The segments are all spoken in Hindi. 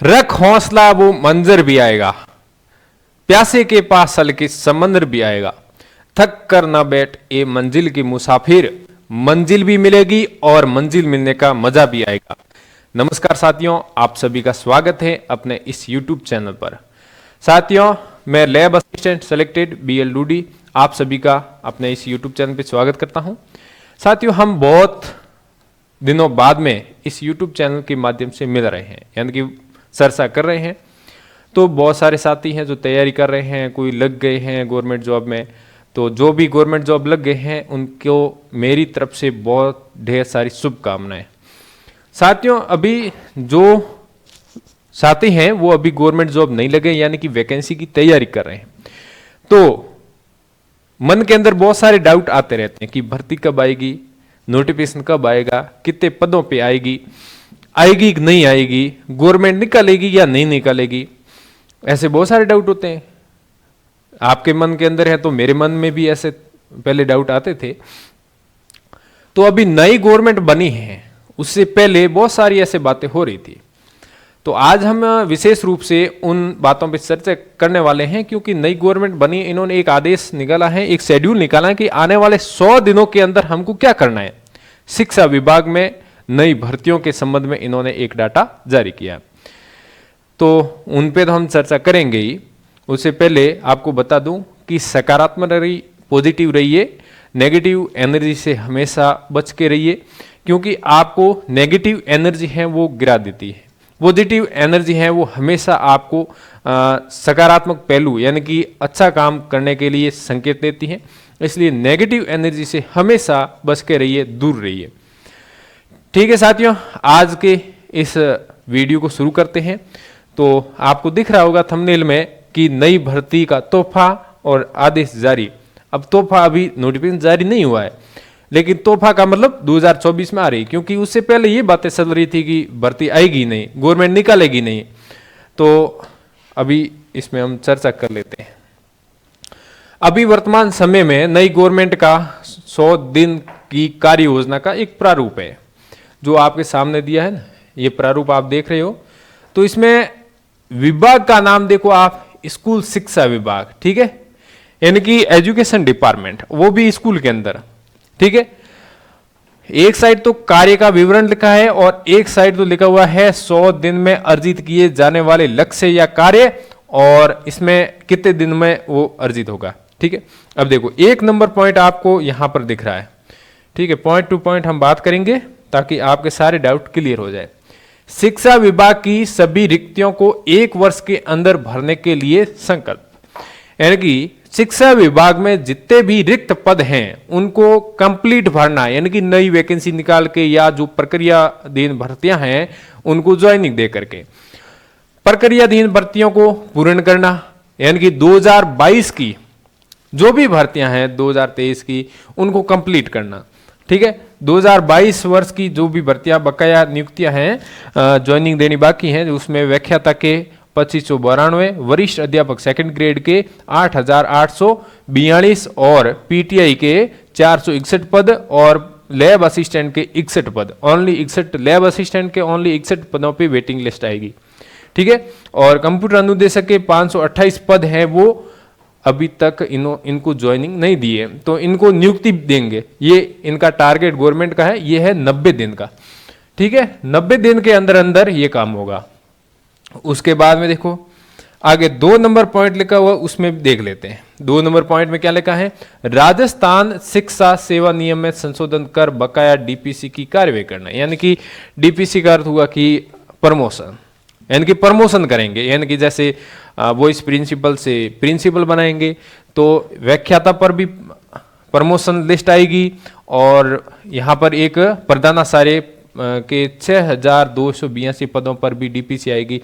रख हौसला वो मंजर भी आएगा, प्यासे के पास हल्के समंदर भी आएगा। थक कर ना बैठ ए मंजिल की मुसाफिर, मंजिल भी मिलेगी और मंजिल मिलने का मजा भी आएगा। नमस्कार साथियों, आप सभी का स्वागत है अपने इस YouTube चैनल पर। साथियों, मैं lab assistant selected BL Dudi आप सभी का अपने इस YouTube चैनल पर स्वागत करता हूं। साथियों, हम बहुत दिनों बाद में इस YouTube चैनल के माध्यम से मिल रहे हैं, यानी कि चर्चा कर रहे हैं। तो बहुत सारे साथी हैं जो तैयारी कर रहे हैं, कोई लग गए हैं गवर्नमेंट जॉब में। तो जो भी गवर्नमेंट जॉब लग गए हैं उनको मेरी तरफ से बहुत ढेर सारी शुभकामनाएं। साथियों, अभी जो साथी हैं वो अभी गवर्नमेंट जॉब नहीं लगे, यानी कि वैकेंसी की तैयारी कर रहे हैं, तो मन के अंदर बहुत सारे डाउट आते रहते हैं कि भर्ती कब आएगी, नोटिफिकेशन कब आएगा, कितने पदों पे आएगी कि नहीं आएगी, गवर्नमेंट निकालेगी या नहीं निकालेगी। ऐसे बहुत सारे डाउट होते हैं, आपके मन के अंदर है तो मेरे मन में भी ऐसे पहले डाउट आते थे। तो अभी नई गवर्नमेंट बनी है, उससे पहले बहुत सारी ऐसे बातें हो रही थी। तो आज हम विशेष रूप से उन बातों पर चर्चा करने वाले हैं, क्योंकि नई गवर्नमेंट बनी, इन्होंने एक आदेश निकाला है, एक शेड्यूल निकाला है कि आने वाले 100 दिनों के अंदर हमको क्या करना है। शिक्षा विभाग में नई भर्तियों के संबंध में इन्होंने एक डाटा जारी किया, तो उन पे तो हम चर्चा करेंगे ही। उससे पहले आपको बता दूं कि सकारात्मक रहिए, पॉजिटिव रहिए, नेगेटिव एनर्जी से हमेशा बच के रहिए, क्योंकि आपको नेगेटिव एनर्जी है वो गिरा देती है, पॉजिटिव एनर्जी है वो हमेशा आपको सकारात्मक पहलू यानी कि अच्छा काम करने के लिए संकेत देती है। इसलिए नेगेटिव एनर्जी से हमेशा बच के रहिए, दूर रहिए। ठीक है साथियों, आज के इस वीडियो को शुरू करते हैं। तो आपको दिख रहा होगा थंबनेल में कि नई भर्ती का तोहफा और आदेश जारी। अब तोहफा अभी नोटिफिकेशन जारी नहीं हुआ है, लेकिन तोहफा का मतलब 2024 में आ रही, क्योंकि उससे पहले ये बातें चल रही थी कि भर्ती आएगी नहीं, गवर्नमेंट निकालेगी नहीं। तो अभी इसमें हम चर्चा कर लेते हैं। अभी वर्तमान समय में नई गवर्नमेंट का 100 दिन की कार्य योजना का एक प्रारूप है जो आपके सामने दिया है ना, ये प्रारूप आप देख रहे हो। तो इसमें विभाग का नाम देखो आप, स्कूल शिक्षा विभाग, ठीक है, यानी कि एजुकेशन डिपार्टमेंट, वो भी स्कूल के अंदर, ठीक है। एक साइड तो कार्य का विवरण लिखा है और एक साइड तो लिखा हुआ है 100 दिन में अर्जित किए जाने वाले लक्ष्य या कार्य, और इसमें कितने दिन में वो अर्जित होगा, ठीक है। अब देखो, 1 नंबर पॉइंट आपको यहां पर दिख रहा है, ठीक है। पॉइंट टू पॉइंट हम बात करेंगे ताकि आपके सारे डाउट क्लियर हो जाए। शिक्षा विभाग की सभी रिक्तियों को 1 वर्ष के अंदर भरने के लिए संकल्प, यानी कि शिक्षा विभाग में जितने भी रिक्त पद हैं उनको कंप्लीट भरना, यानी कि नई वैकेंसी निकाल के या जो प्रक्रियाधीन भर्तियां हैं उनको ज्वाइनिंग दे करके प्रक्रियाधीन भर्तियों को पूर्ण करना, यानी कि 2022 की जो भी भर्तियां हैं 2023 की उनको कंप्लीट करना, ठीक है। 2022 वर्ष की जो भी भर्तियां बकाया नियुक्तियां हैं ज्वाइनिंग देनी बाकी हैं, उसमें व्याख्याता के 2592, वरिष्ठ अध्यापक सेकंड ग्रेड के 8842 और PTI के 461 पद और लैब असिस्टेंट के 61 पद, ओनली 61 लैब असिस्टेंट के ओनली 61 पदों पे वेटिंग लिस्ट आएगी, ठीक है। और कंप्यूटर अनुदेशक के 528 पद हैं, वो अभी तक इनको ज्वाइनिंग नहीं दी है, तो इनको नियुक्ति देंगे। ये इनका टारगेट गवर्नमेंट का है, ये है 90 दिन का, ठीक है। 90 दिन के अंदर अंदर ये काम होगा। उसके बाद में देखो आगे 2 नंबर पॉइंट लिखा हुआ, उसमें देख लेते हैं। 2 नंबर पॉइंट में क्या लिखा है, राजस्थान शिक्षा सेवा नियम में संशोधन कर बकाया DPC की कार्यवाही करना, यानी कि DPC का अर्थ हुआ कि प्रमोशन, यानी कि प्रमोशन करेंगे, यानी कि जैसे वॉइस प्रिंसिपल से प्रिंसिपल बनाएंगे, तो व्याख्याता पर भी प्रमोशन लिस्ट आएगी, और यहाँ पर एक प्रधानाचार्य के 6282 पदों पर भी DPC आएगी,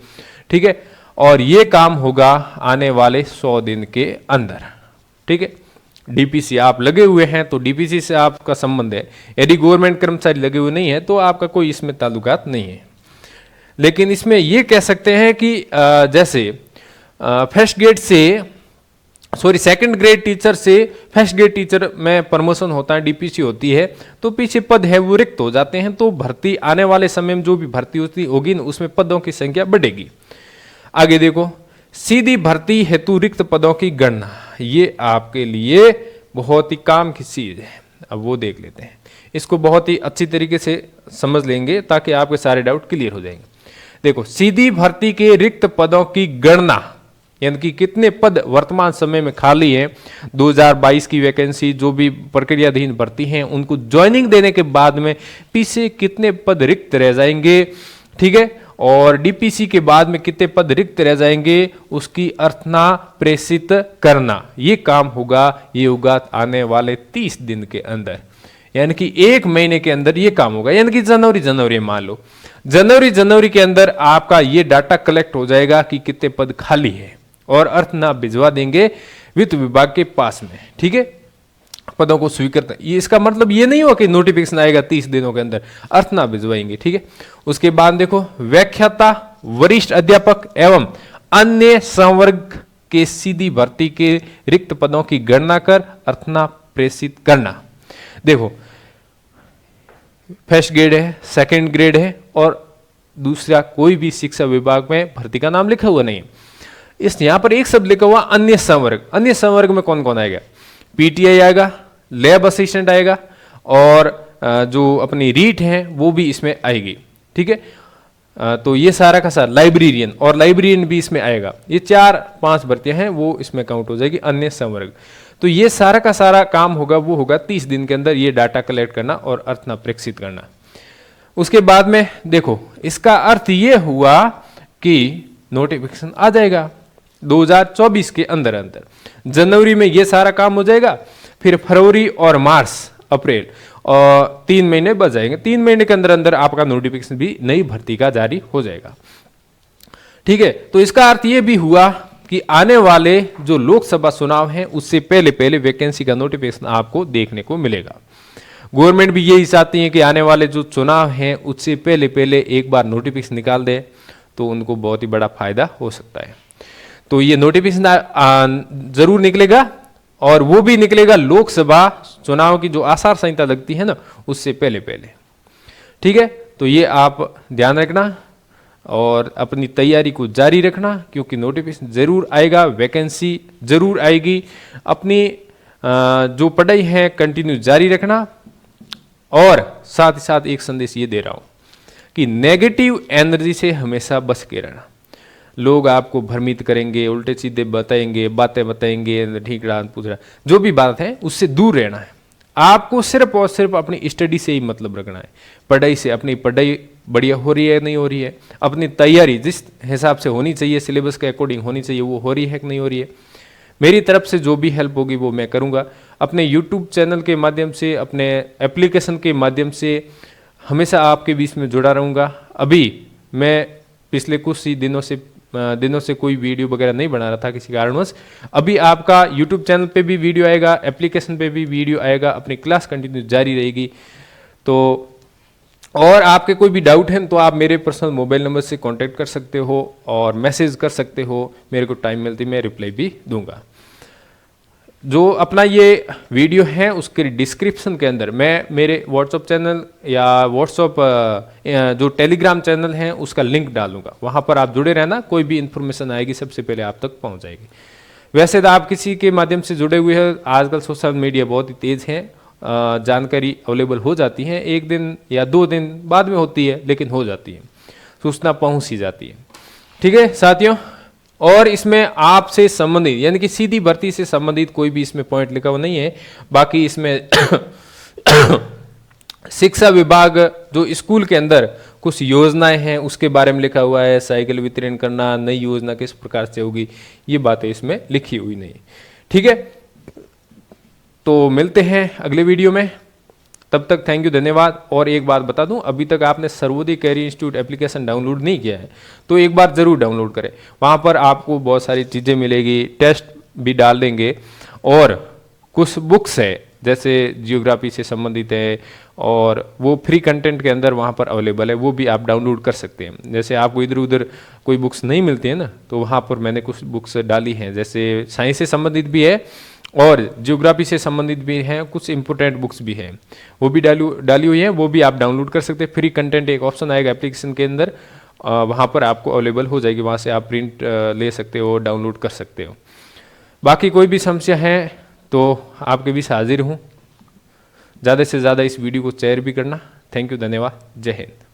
ठीक है। और ये काम होगा आने वाले 100 दिन के अंदर, ठीक है। DPC आप लगे हुए हैं तो DPC से आपका संबंध है, यदि गवर्नमेंट कर्मचारी लगे हुए नहीं है तो आपका कोई इसमें ताल्लुकात नहीं है। लेकिन इसमें ये कह सकते हैं कि जैसे फर्स्ट ग्रेड से सेकंड ग्रेड टीचर से फर्स्ट ग्रेड टीचर में प्रमोशन होता है, डीपीसी होती है, तो पीछे पद है वो रिक्त हो जाते हैं, तो भर्ती आने वाले समय में जो भी भर्ती होगी उसमें पदों की संख्या बढ़ेगी। आगे देखो, सीधी भर्ती हेतु रिक्त पदों की गणना, ये आपके लिए बहुत ही काम की चीज है। अब वो देख लेते हैं, इसको बहुत ही अच्छी तरीके से समझ लेंगे ताकि आपके सारे डाउट क्लियर हो जाएंगे। देखो, सीधी भर्ती के रिक्त पदों की गणना, यानी कि कितने पद वर्तमान समय में खाली हैं, 2022 की वैकेंसी जो भी प्रक्रियाधीन भर्ती हैं उनको ज्वाइनिंग देने के बाद में पीछे कितने पद रिक्त रह जाएंगे, ठीक है, और डीपीसी के बाद में कितने पद रिक्त रह जाएंगे उसकी अर्थना प्रेषित करना, ये काम होगा, ये होगा आने वाले 30 दिन के अंदर, यानी कि 1 महीने के अंदर ये काम होगा। यानी कि जनवरी मान लो जनवरी के अंदर आपका ये डाटा कलेक्ट हो जाएगा कि कितने पद खाली है, और अर्थना भिजवा देंगे वित्त विभाग के पास में, ठीक है, पदों को स्वीकृत। ये इसका मतलब ये नहीं हो कि नोटिफिकेशन आएगा 30 दिनों के अंदर, अर्थना भिजवाएंगे, ठीक है। उसके बाद देखो, व्याख्याता, वरिष्ठ अध्यापक एवं अन्य संवर्ग के सीधी भर्ती के रिक्त पदों की गणना कर अर्थना प्रेषित करना। देखो, फर्स्ट ग्रेड है, सेकंड ग्रेड है, और दूसरा कोई भी शिक्षा विभाग में भर्ती का नाम लिखा हुआ नहीं है। इस यहां पर एक शब्द लिखा हुआ अन्य संवर्ग। अन्य संवर्ग में कौन कौन आएगा? पीटीआई आएगा, लैब असिस्टेंट आएगा, और जो अपनी रीट है वो भी इसमें आएगी, ठीक है। तो ये सारा का सारा लाइब्रेरियन, और लाइब्रेरियन भी इसमें आएगा। ये 4-5 भर्तियां हैं वो इसमें काउंट हो जाएगी अन्य संवर्ग। तो ये सारा का सारा काम होगा वो होगा 30 दिन के अंदर, ये डाटा कलेक्ट करना और अर्थना प्रेषित करना। उसके बाद में देखो, इसका अर्थ ये हुआ कि नोटिफिकेशन आ जाएगा 2024 के अंदर जनवरी में ये सारा काम हो जाएगा। फिर फरवरी और मार्च, अप्रैल, और 3 महीने बच जाएंगे। 3 महीने के अंदर आपका नोटिफिकेशन भी नई भर्ती का जारी हो जाएगा, ठीक है। तो इसका अर्थ ये भी हुआ कि आने वाले जो लोकसभा चुनाव हैं उससे पहले वैकेंसी का नोटिफिकेशन आपको देखने को मिलेगा। गवर्नमेंट भी यही चाहती है कि आने वाले जो चुनाव हैं उससे पहले एक बार नोटिफिकेशन निकाल दे, तो उनको बहुत ही बड़ा फायदा हो सकता है। तो ये नोटिफिकेशन जरूर निकलेगा, और वो भी निकलेगा लोकसभा चुनाव की जो आचार संहिता लगती है ना उससे पहले, ठीक है। तो ये आप ध्यान रखना और अपनी तैयारी को जारी रखना, क्योंकि नोटिफिकेशन जरूर आएगा, वैकेंसी जरूर आएगी। अपनी जो पढ़ाई है कंटिन्यू जारी रखना, और साथ ही साथ एक संदेश ये दे रहा हूं कि नेगेटिव एनर्जी से हमेशा बच के रहना। लोग आपको भ्रमित करेंगे, उल्टे सीधे बताएंगे, बातें बताएंगे, ठीक रहा पूछ रहा, जो भी बात है उससे दूर रहना है। आपको सिर्फ और सिर्फ अपनी स्टडी से ही मतलब रखना है, पढ़ाई से। अपनी पढ़ाई बढ़िया हो रही है नहीं हो रही है, अपनी तैयारी जिस हिसाब से होनी चाहिए, सिलेबस के अकॉर्डिंग होनी चाहिए, वो हो रही है कि नहीं हो रही है। मेरी तरफ से जो भी हेल्प होगी वो मैं करूँगा। अपने यूट्यूब चैनल के माध्यम से, अपने एप्लीकेशन के माध्यम से हमेशा आपके बीच में जुड़ा रहूँगा। अभी मैं पिछले कुछ ही दिनों से कोई वीडियो वगैरह नहीं बना रहा था किसी कारणवश। अभी आपका यूट्यूब चैनल पे भी वीडियो आएगा, एप्लीकेशन पे भी वीडियो आएगा, अपनी क्लास कंटिन्यू जारी रहेगी। तो और आपके कोई भी डाउट है तो आप मेरे पर्सनल मोबाइल नंबर से कांटेक्ट कर सकते हो और मैसेज कर सकते हो, मेरे को टाइम मिलती मैं रिप्लाई भी दूंगा। जो अपना ये वीडियो है उसके डिस्क्रिप्शन के अंदर मैं मेरे व्हाट्सअप चैनल या व्हाट्सअप जो टेलीग्राम चैनल है उसका लिंक डालूंगा, वहाँ पर आप जुड़े रहना। कोई भी इन्फॉर्मेशन आएगी सबसे पहले आप तक पहुँच जाएगी। वैसे तो आप किसी के माध्यम से जुड़े हुए हैं, आजकल सोशल मीडिया बहुत ही तेज़ है, जानकारी अवेलेबल हो जाती है, 1 दिन या 2 दिन बाद में होती है लेकिन हो जाती है, सूचना पहुँच ही जाती है। ठीक है साथियों, और इसमें आपसे संबंधित यानी कि सीधी भर्ती से संबंधित कोई भी इसमें पॉइंट लिखा हुआ नहीं है। बाकी इसमें शिक्षा विभाग जो स्कूल के अंदर कुछ योजनाएं हैं उसके बारे में लिखा हुआ है, साइकिल वितरण करना, नई योजना किस प्रकार से होगी, ये बातें इसमें लिखी हुई नहीं। ठीक है, तो मिलते हैं अगले वीडियो में, तब तक थैंक यू, धन्यवाद। और एक बात बता दूं, अभी तक आपने Sarvodaya career institute application download नहीं किया है तो एक बार जरूर डाउनलोड करें। वहां पर आपको बहुत सारी चीज़ें मिलेगी, टेस्ट भी डाल देंगे और कुछ बुक्स है जैसे जियोग्राफी से संबंधित है और वो फ्री कंटेंट के अंदर वहाँ पर अवेलेबल है, वो भी आप डाउनलोड कर सकते हैं। जैसे आपको इधर उधर कोई बुक्स नहीं मिलती है ना, तो वहाँ पर मैंने कुछ बुक्स डाली हैं, जैसे साइंस से संबंधित भी है और ज्योग्राफी से संबंधित भी हैं, कुछ इंपोर्टेंट बुक्स भी हैं, वो भी डाली हुई हैं, वो भी आप डाउनलोड कर सकते हैं। फ्री कंटेंट एक ऑप्शन आएगा एप्लीकेशन के अंदर, वहाँ पर आपको अवेलेबल हो जाएगी, वहाँ से आप प्रिंट ले सकते हो, डाउनलोड कर सकते हो। बाकी कोई भी समस्या है तो आपके बीच हाजिर हूँ। ज़्यादा से ज़्यादा इस वीडियो को शेयर भी करना। थैंक यू, धन्यवाद, जय हिंद।